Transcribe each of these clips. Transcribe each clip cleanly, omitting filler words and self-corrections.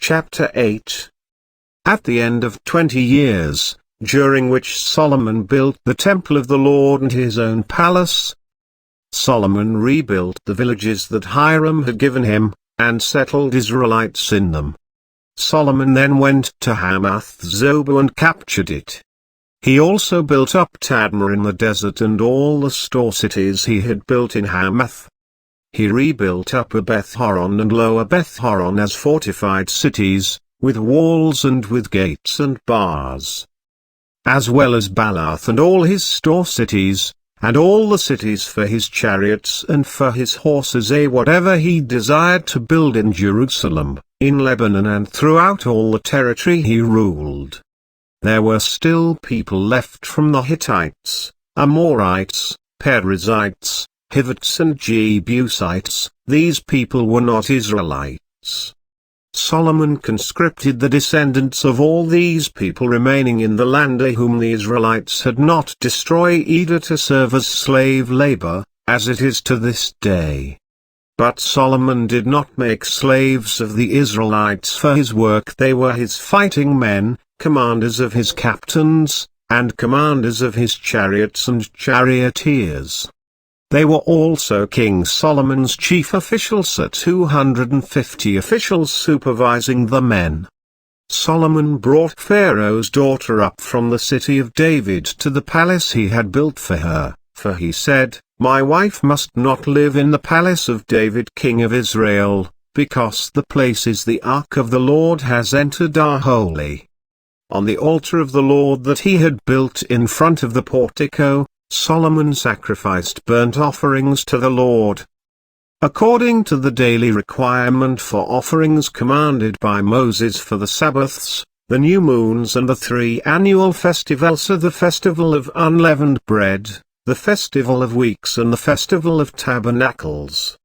Chapter 8. At the end of 20 years, during which Solomon built the temple of the Lord and his own palace, Solomon rebuilt the villages that Hiram had given him, and settled Israelites in them. Solomon then went to Hamath Zobah and captured it. He also built up Tadmor in the desert and all the store cities he had built in Hamath. He rebuilt Upper Beth-horon and Lower Beth-horon as fortified cities, with walls and with gates and bars, as well as Baalath and all his store cities, and all the cities for his chariots and for his horses, whatever he desired to build in Jerusalem, in Lebanon and throughout all the territory he ruled. There were still people left from the Hittites, Amorites, Perizzites, Hivites and Jebusites. These people were not Israelites. Solomon conscripted the descendants of all these people remaining in the land whom the Israelites had not destroyed either to serve as slave labor, as it is to this day. But Solomon did not make slaves of the Israelites for his work. They were his fighting men, commanders of his captains, and commanders of his chariots and charioteers. They were also King Solomon's chief officials, 250 officials supervising the men. Solomon brought Pharaoh's daughter up from the city of David to the palace he had built for her, for he said, "My wife must not live in the palace of David king of Israel, because the places the ark of the Lord has entered are holy." On the altar of the Lord that he had built in front of the portico, Solomon sacrificed burnt offerings to the Lord, according to the daily requirement for offerings commanded by Moses for the Sabbaths, the new moons and the 3 annual festivals, the festival of unleavened bread, the festival of weeks and the festival of tabernacles.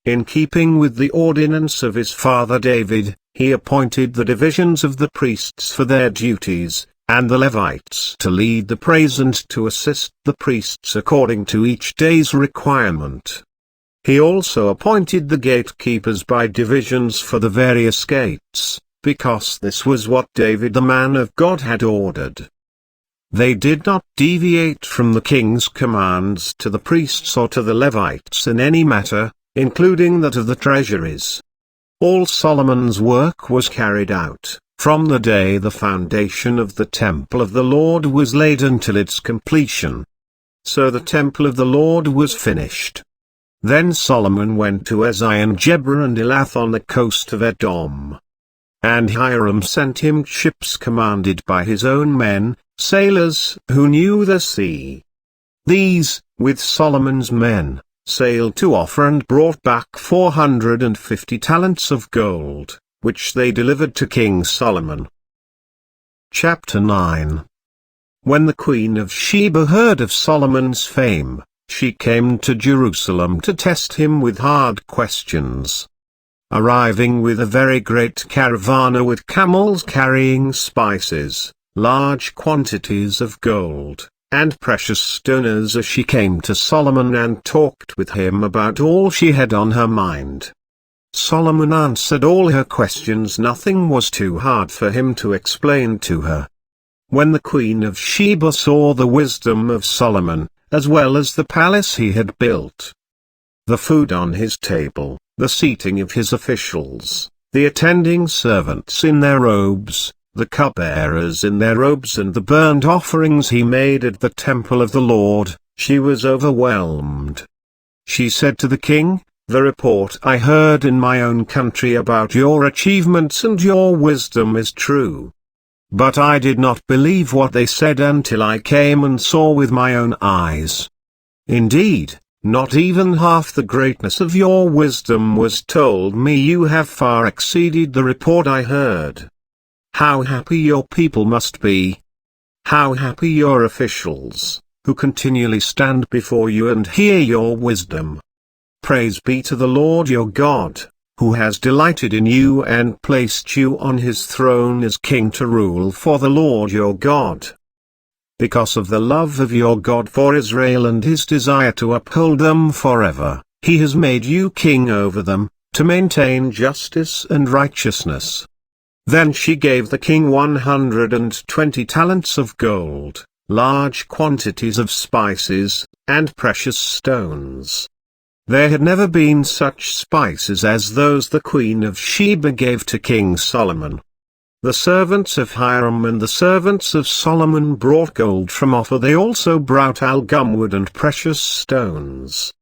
In keeping with the ordinance of his father David, he appointed the divisions of the priests for their duties, and the Levites to lead the praise and to assist the priests according to each day's requirement. He also appointed the gatekeepers by divisions for the various gates, because this was what David the man of God had ordered. They did not deviate from the king's commands to the priests or to the Levites in any matter, including that of the treasuries. All Solomon's work was carried out, from the day the foundation of the temple of the Lord was laid until its completion. So the temple of the Lord was finished. Then Solomon went to Ezion-Geber and Elath on the coast of Edom. And Hiram sent him ships commanded by his own men, sailors who knew the sea. These, with Solomon's men, sailed to Ophir and brought back 450 talents of gold, which they delivered to King Solomon. Chapter 9. When the Queen of Sheba heard of Solomon's fame, she came to Jerusalem to test him with hard questions. Arriving with a very great caravan with camels carrying spices, large quantities of gold, and precious stones, she came to Solomon and talked with him about all she had on her mind. Solomon answered all her questions. Nothing was too hard for him to explain to her. When the Queen of Sheba saw the wisdom of Solomon, as well as the palace he had built, the food on his table, the seating of his officials, the attending servants in their robes, the cupbearers in their robes, and the burnt offerings he made at the temple of the Lord, she was overwhelmed. She said to the king, "The report I heard in my own country about your achievements and your wisdom is true. But I did not believe what they said until I came and saw with my own eyes. Indeed, not even half the greatness of your wisdom was told me. You have far exceeded the report I heard. How happy your people must be! How happy your officials, who continually stand before you and hear your wisdom! Praise be to the Lord your God, who has delighted in you and placed you on his throne as king to rule for the Lord your God. Because of the love of your God for Israel and his desire to uphold them forever, he has made you king over them, to maintain justice and righteousness. Then she gave the king 120 talents of gold, large quantities of spices, and precious stones. There had never been such spices as those the Queen of Sheba gave to King Solomon. The servants of Hiram and the servants of Solomon brought gold from Ophir. They also brought algum and precious stones.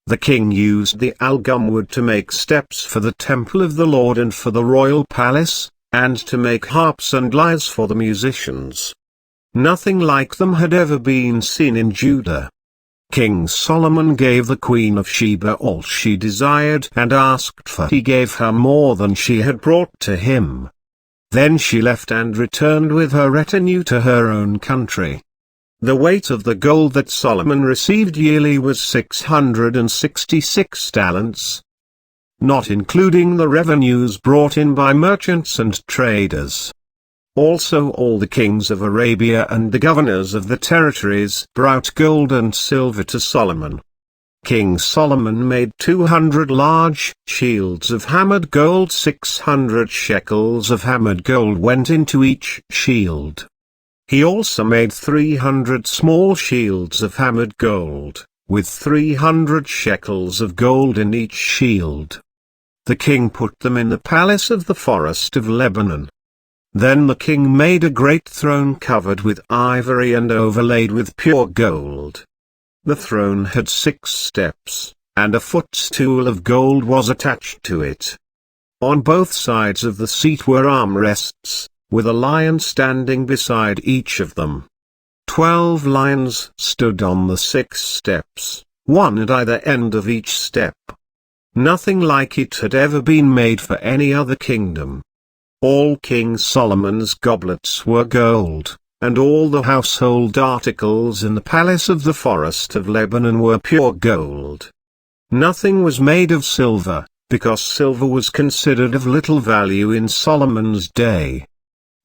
The king used the algum to make steps for the temple of the Lord and for the royal palace, and to make harps and lyres for the musicians. Nothing like them had ever been seen in Judah. King Solomon gave the Queen of Sheba all she desired and asked for. He gave her more than she had brought to him. Then she left and returned with her retinue to her own country. The weight of the gold that Solomon received yearly was 666 talents, not including the revenues brought in by merchants and traders. Also all the kings of Arabia and the governors of the territories brought gold and silver to Solomon. King Solomon made 200 large shields of hammered gold. 600 shekels of hammered gold went into each shield. He also made 300 small shields of hammered gold, with 300 shekels of gold in each shield. The king put them in the palace of the forest of Lebanon. Then the king made a great throne covered with ivory and overlaid with pure gold. The throne had 6 steps, and a footstool of gold was attached to it. On both sides of the seat were armrests, with a lion standing beside each of them. 12 lions stood on the 6 steps, one at either end of each step. Nothing like it had ever been made for any other kingdom. All King Solomon's goblets were gold, and all the household articles in the palace of the forest of Lebanon were pure gold. Nothing was made of silver, because silver was considered of little value in Solomon's day.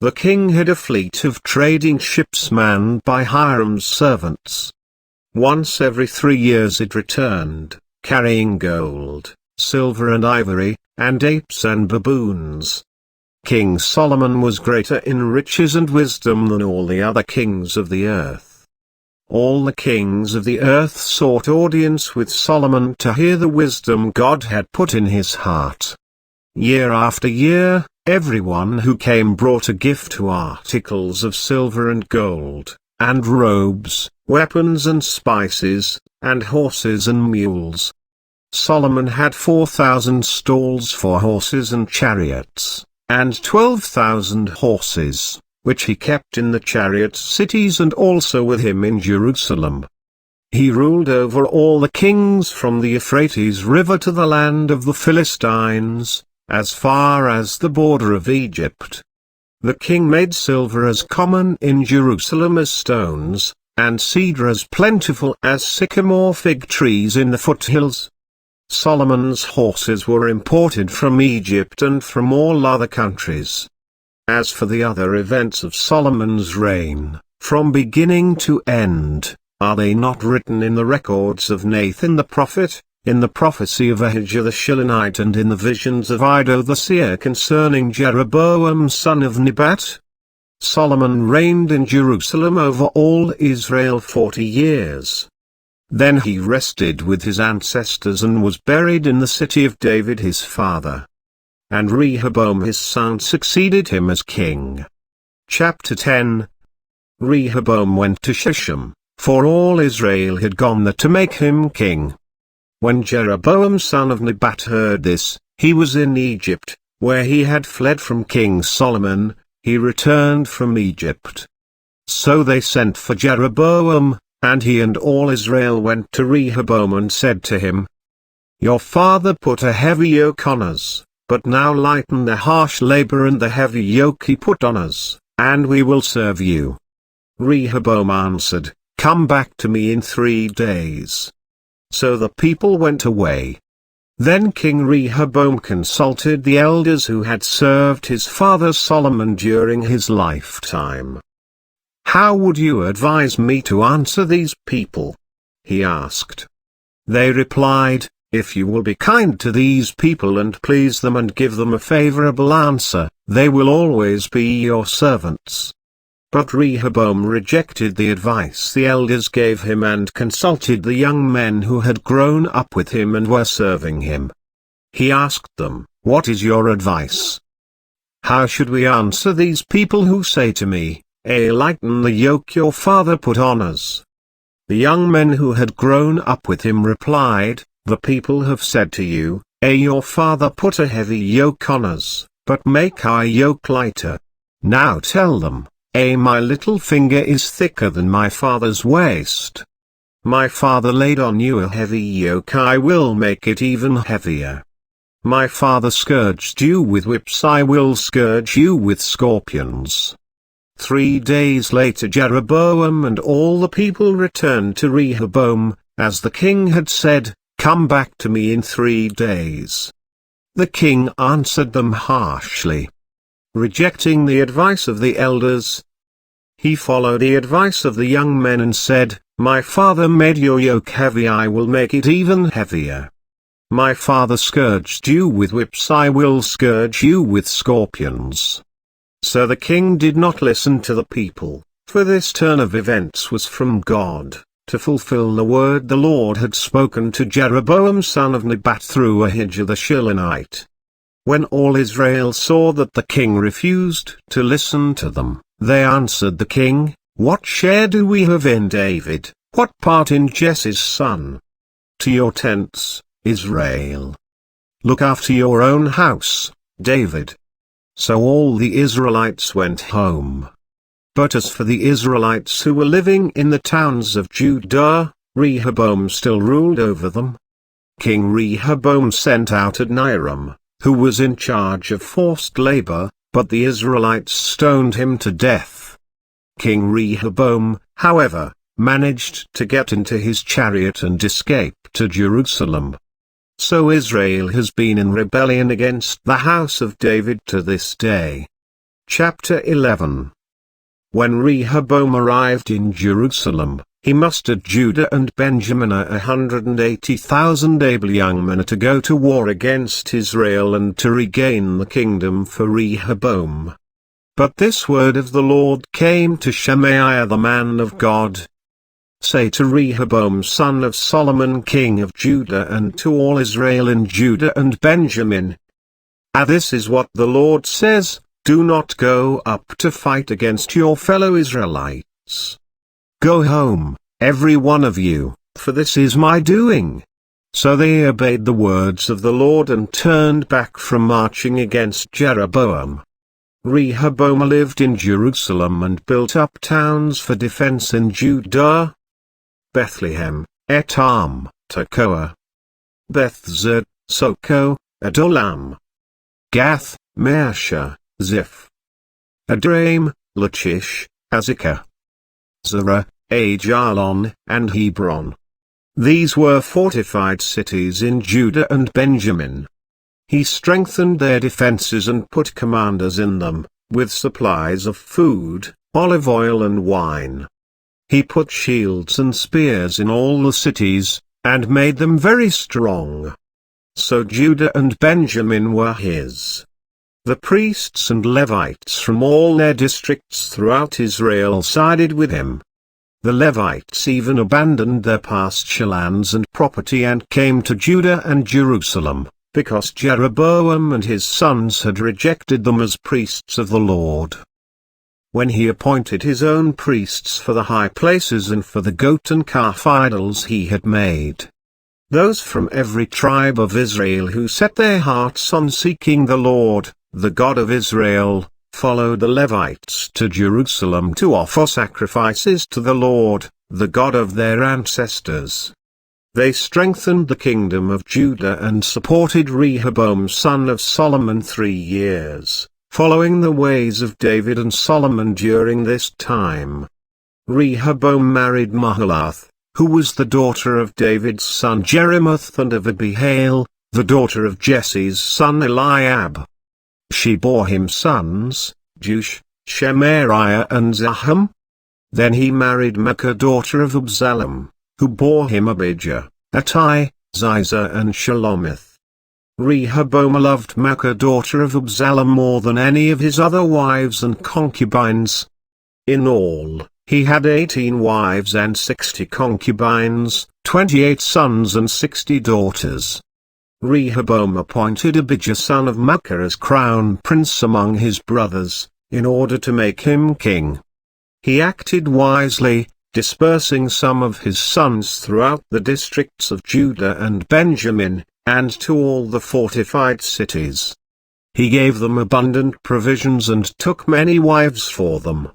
The king had a fleet of trading ships manned by Hiram's servants. Once every 3 years it returned, carrying gold, silver and ivory, and apes and baboons. King Solomon was greater in riches and wisdom than all the other kings of the earth. All the kings of the earth sought audience with Solomon to hear the wisdom God had put in his heart. Year after year, everyone who came brought a gift to articles of silver and gold, and robes, weapons and spices, and horses and mules. Solomon had 4,000 stalls for horses and chariots, and 12,000 horses, which he kept in the chariot cities and also with him in Jerusalem. He ruled over all the kings from the Euphrates River to the land of the Philistines, as far as the border of Egypt. The king made silver as common in Jerusalem as stones, and cedar as plentiful as sycamore fig trees in the foothills. Solomon's horses were imported from Egypt and from all other countries. As for the other events of Solomon's reign, from beginning to end, are they not written in the records of Nathan the prophet, in the prophecy of Ahijah the Shilonite, and in the visions of Iddo the seer concerning Jeroboam son of Nebat? Solomon reigned in Jerusalem over all Israel 40 years. Then he rested with his ancestors and was buried in the city of David his father. And Rehoboam his son succeeded him as king. Chapter 10. Rehoboam went to Shesham, for all Israel had gone there to make him king. When Jeroboam son of Nebat heard this, he was in Egypt, where he had fled from King Solomon. He returned from Egypt. So they sent for Jeroboam, and he and all Israel went to Rehoboam and said to him, "Your father put a heavy yoke on us, but now lighten the harsh labor and the heavy yoke he put on us, and we will serve you." Rehoboam answered, "Come back to me in 3 days." So the people went away. Then King Rehoboam consulted the elders who had served his father Solomon during his lifetime. "How would you advise me to answer these people?" he asked. They replied, "If you will be kind to these people and please them and give them a favorable answer, They will always be your servants." But Rehoboam rejected the advice the elders gave him and consulted the young men who had grown up with him and were serving him. He asked them, "What is your advice? How should we answer these people who say to me, 'Lighten the yoke your father put on us'?" The young men who had grown up with him replied, "The people have said to you, 'Your father put a heavy yoke on us, but make our yoke lighter.' Now tell them, 'My little finger is thicker than my father's waist. My father laid on you a heavy yoke, I will make it even heavier. My father scourged you with whips, I will scourge you with scorpions." 3 days later Jeroboam and all the people returned to Rehoboam, as the king had said, "Come back to me in 3 days." The king answered them harshly. Rejecting the advice of the elders, he followed the advice of the young men and said, "My father made your yoke heavy, I will make it even heavier. My father scourged you with whips, I will scourge you with scorpions." So the king did not listen to the people, for this turn of events was from God, to fulfill the word the Lord had spoken to Jeroboam son of Nebat through Ahijah the Shilonite. When all Israel saw that the king refused to listen to them, they answered the king, "What share do we have in David, what part in Jesse's son? To your tents, Israel. Look after your own house, David." So all the Israelites went home. But as for the Israelites who were living in the towns of Judah, Rehoboam still ruled over them. King Rehoboam sent out Adoniram, who was in charge of forced labor, but the Israelites stoned him to death. King Rehoboam, however, managed to get into his chariot and escape to Jerusalem. So Israel has been in rebellion against the house of David to this day. Chapter 11. When Rehoboam arrived in Jerusalem, he mustered Judah and Benjamin 180,000 able young men to go to war against Israel and to regain the kingdom for Rehoboam. But this word of the Lord came to Shemaiah the man of God. "Say to Rehoboam son of Solomon king of Judah and to all Israel in Judah and Benjamin, this is what the Lord says, do not go up to fight against your fellow Israelites. Go home, every one of you, for this is my doing." So they obeyed the words of the Lord and turned back from marching against Jeroboam. Rehoboam lived in Jerusalem and built up towns for defense in Judah: Bethlehem, Etam, Tekoa, Bethzur, Soko, Adolam, Gath, Mersha, Ziph, Adraim, Lachish, Azekah, Zerah, Ajalon, and Hebron. These were fortified cities in Judah and Benjamin. He strengthened their defenses and put commanders in them, with supplies of food, olive oil and wine. He put shields and spears in all the cities, and made them very strong. So Judah and Benjamin were his. The priests and Levites from all their districts throughout Israel sided with him. The Levites even abandoned their pasture lands and property and came to Judah and Jerusalem, because Jeroboam and his sons had rejected them as priests of the Lord. When he appointed his own priests for the high places and for the goat and calf idols he had made, those from every tribe of Israel who set their hearts on seeking the Lord, the God of Israel, followed the Levites to Jerusalem to offer sacrifices to the Lord, the God of their ancestors. They strengthened the kingdom of Judah and supported Rehoboam son of Solomon 3 years, following the ways of David and Solomon during this time. Rehoboam married Mahalath, who was the daughter of David's son Jeremoth and of Abihail, the daughter of Jesse's son Eliab. She bore him sons, Jush, Shemariah and Zaham. Then he married Maacah daughter of Absalom, who bore him Abijah, Attai, Ziza and Shalomith. Rehoboam loved Maachah daughter of Absalom more than any of his other wives and concubines. In all, he had 18 wives and 60 concubines, 28 sons and 60 daughters. Rehoboam appointed Abijah son of Maachah as crown prince among his brothers, in order to make him king. He acted wisely, dispersing some of his sons throughout the districts of Judah and Benjamin, and to all the fortified cities. He gave them abundant provisions and took many wives for them.